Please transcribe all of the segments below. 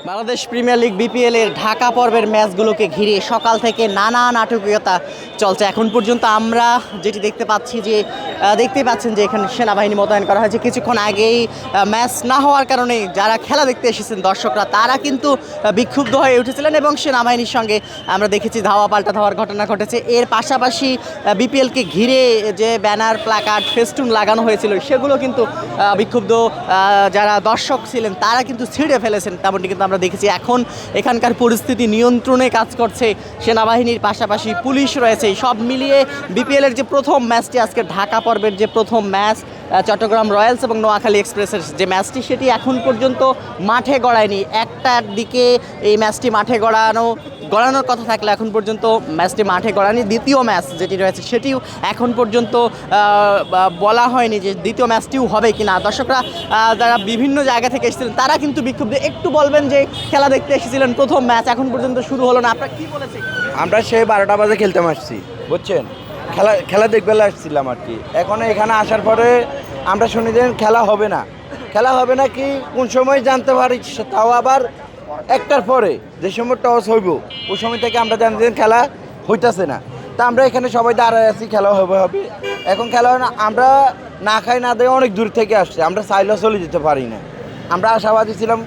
Bangladesh premier league BPL এর ঢাকা পর্বের ম্যাচগুলোকে ঘিরে সকাল থেকে নানা নাটকীয়তা চলছে। এখন পর্যন্ত আমরা যেটি দেখতে পাচ্ছি যে দেখতেই পাচ্ছেন যে এখানে সেনাবাহিনী মোতায়েন করা হয়েছে। কিছুক্ষণ আগেই ম্যাচ না হওয়ার কারণে যারা খেলা দেখতে এসেছেন দর্শকরা তারা কিন্তু বিক্ষুব্ধ হয়ে উঠেছিলেন এবং সেনাবাহিনীর সঙ্গে আমরা দেখেছি ধাওয়া পাল্টা ধাওয়ার ঘটনা ঘটেছে। এর পাশাপাশি বিপিএলকে ঘিরে যে ব্যানার প্ল্যাকার্ড ফেস্টুন লাগানো হয়েছিল সেগুলো কিন্তু বিক্ষুব্ধ যারা দর্শক ছিলেন তারা কিন্তু ছিঁড়ে ফেলেছেন, তেমনটি কিন্তু আমরা দেখেছি। এখন এখানকার পরিস্থিতি নিয়ন্ত্রণে কাজ করছে সেনাবাহিনীর পাশাপাশি পুলিশ রয়েছে। সব মিলিয়ে বিপিএলের যে প্রথম ম্যাচটি আজকে ঢাকা পর্বের যে প্রথম ম্যাচ চট্টগ্রাম রয়্যালস এবং নোয়াখালী এক্সপ্রেসের যে ম্যাচটি সেটি এখন পর্যন্ত মাঠে গড়ায়নি। একটার দিকে এই ম্যাচটি মাঠে গড়ানোর কথা থাকলে এখন পর্যন্ত ম্যাচটি মাঠে গড়ায়নি। দ্বিতীয় ম্যাচ যেটি রয়েছে সেটিও এখন পর্যন্ত বলা হয়নি যে দ্বিতীয় ম্যাচটিও হবে কি না। দর্শকরা যারা বিভিন্ন জায়গা থেকে এসেছিলেন তারা কিন্তু বিক্ষুব্ধ। একটু বলবেন যে খেলা দেখতে এসেছিলেন, প্রথম ম্যাচ এখন পর্যন্ত শুরু হলো না, আপনারা কি বলেছেন? আমরা সেই 12টা বাজে খেলতে আসছি, বুঝছেন, খেলা দেখবে আসছিলাম আর কি। এখন এখানে আসার পরে আমরা শুনি যে খেলা হবে না কি কোন সময় জানতে পারি, তাও আবার একটার পরে যে সময় টস হইব ওই সময় থেকে আমরা জানি যে খেলা হইতেছে না। তা আমরা এখানে সবাই দাঁড়ায় আছি, খেলা হবে। এখন খেলা হয় না, আমরা না খাই না দেয় অনেক দূর থেকে আসছি, আমরা চাইলেও চলে যেতে পারি না। আমরা আশাবাদী ছিলাম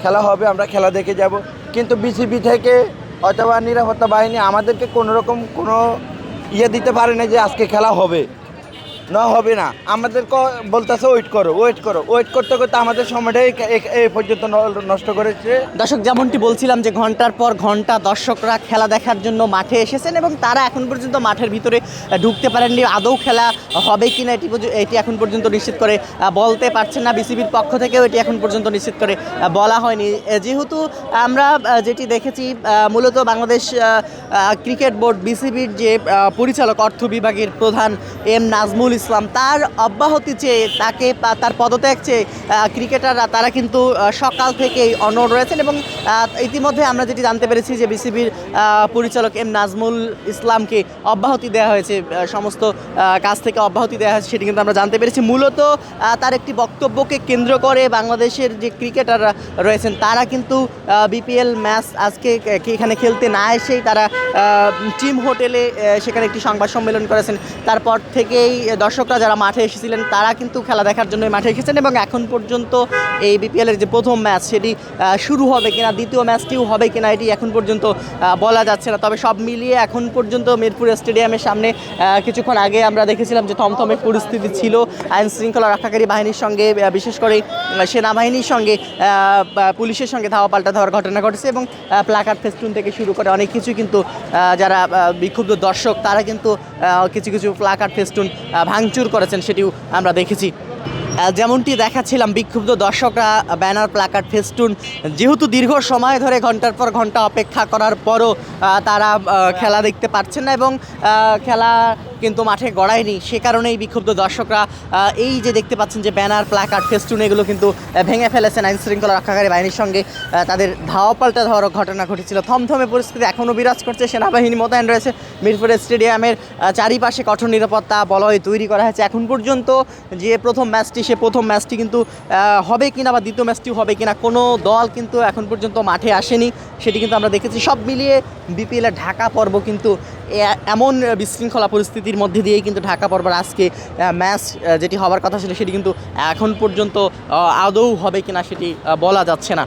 খেলা হবে, আমরা খেলা দেখে যাব, কিন্তু বিসিবি থেকে অথবা নিরাপত্তা বাহিনী আমাদেরকে কোনোরকম কোনো দিতে পারে না যে আজকে খেলা হবে না। আমাদেরকে বলতেছে ওয়েট করতে করতে আমাদের সময়টাই এই পর্যন্ত নষ্ট করেছে। দর্শক, যেমনটি বলছিলাম যে ঘন্টার পর ঘন্টা দর্শকরা খেলা দেখার জন্য মাঠে এসেছেন এবং তারা এখন পর্যন্ত মাঠের ভিতরে ঢুকতে পারেননি। আদৌ খেলা হবে কি না এটি এখন পর্যন্ত নিশ্চিত করে বলতে পারছেন না। বিসিবির পক্ষ থেকেও এটি এখন পর্যন্ত নিশ্চিত করে বলা হয়নি। যেহেতু আমরা যেটি দেখেছি মূলত বাংলাদেশ ক্রিকেট বোর্ড বিসিবির যে পরিচালক অর্থ বিভাগের প্রধান এম নাজমুল ইসলাম, তার অব্যাহতি চেয়ে তার পদত্যাগ চেয়ে ক্রিকেটাররা তারা কিন্তু সকাল থেকেই অনড় রয়েছেন এবং ইতিমধ্যে আমরা যেটি জানতে পেরেছি যে বিসিবির পরিচালক এম নাজমুল ইসলামকে অব্যাহতি দেওয়া হয়েছে, সমস্ত কাজ থেকে অব্যাহতি দেওয়া হয়েছে সেটি কিন্তু আমরা জানতে পেরেছি। মূলত তার একটি বক্তব্যকে কেন্দ্র করে বাংলাদেশের যে ক্রিকেটাররা রয়েছেন তারা কিন্তু বিপিএল ম্যাচ আজকে এখানে খেলতে না এসেই তারা টিম হোটেলে সেখানে একটি সংবাদ সম্মেলন করেছেন। তারপর থেকেই দর্শকরা যারা মাঠে এসেছিলেন তারা কিন্তু খেলা দেখার জন্য মাঠে এসেছেন এবং এখন পর্যন্ত এই বিপিএলের যে প্রথম ম্যাচ সেটি শুরু হবে কিনা, দ্বিতীয় ম্যাচটিও হবে কিনা এটি এখন পর্যন্ত বলা যাচ্ছে না। তবে সব মিলিয়ে এখন পর্যন্ত মিরপুর স্টেডিয়ামের সামনে কিছুক্ষণ আগে আমরা দেখেছিলাম যে থমথমে পরিস্থিতি ছিল। আইন শৃঙ্খলা রক্ষাকারী বাহিনীর সঙ্গে, বিশেষ করে সেনাবাহিনীর সঙ্গে পুলিশের সঙ্গে ধাওয়া পাল্টা ধাওয়ার ঘটনা ঘটেছে এবং প্ল্যাকার্ড ফেস্টুন থেকে শুরু করে অনেক কিছু কিন্তু যারা বিক্ষুব্ধ দর্শক তারা কিন্তু কিছু প্ল্যাকার্ড ফেস্টুন ভাঙচুর করেছেন সেটিও আমরা দেখেছি। যেমনটি দেখাচ্ছিলাম বিক্ষুব্ধ দর্শকরা ব্যানার প্ল্যাকার্ড ফেস্টুন যেহেতু দীর্ঘ সময় ধরে ঘন্টার পর ঘন্টা অপেক্ষা করার পরও তারা খেলা দেখতে পাচ্ছেন না এবং খেলা কিন্তু মাঠে গড়ায়নি, সে কারণেই বিক্ষুব্ধ দর্শকরা এই যে দেখতে পাচ্ছেন যে ব্যানার প্ল্যাকার্ড ফেস্টুন এগুলো কিন্তু ভেঙে ফেলেছেন। আইন শৃঙ্খলা রক্ষাকারী বাহিনীর সঙ্গে তাদের ধাওয়া পাল্টা ধাওয়ার ঘটনা ঘটেছিল। থমথমে পরিস্থিতি এখনও বিরাজ করছে, সেনাবাহিনী মোতায়েন রয়েছে। মিরপুর স্টেডিয়ামের চারিপাশে কঠোর নিরাপত্তা বলয় তৈরি করা হয়েছে। এখন পর্যন্ত যে প্রথম ম্যাচটি কিন্তু হবে কিনা বা দ্বিতীয় ম্যাচটিও হবে কিনা কোনো দল কিন্তু এখন পর্যন্ত মাঠে আসেনি, সেটি কিন্তু আমরা দেখেছি। সব মিলিয়ে বিপিএলের ঢাকা পর্ব কিন্তু এমন বিশৃঙ্খলা পরিস্থিতির মধ্যে দিয়েই কিন্তু ঢাকা পর্বের আজকে ম্যাচ যেটি হওয়ার কথা ছিল সেটি কিন্তু এখন পর্যন্ত আদৌ হবে কিনা সেটি বলা যাচ্ছে না।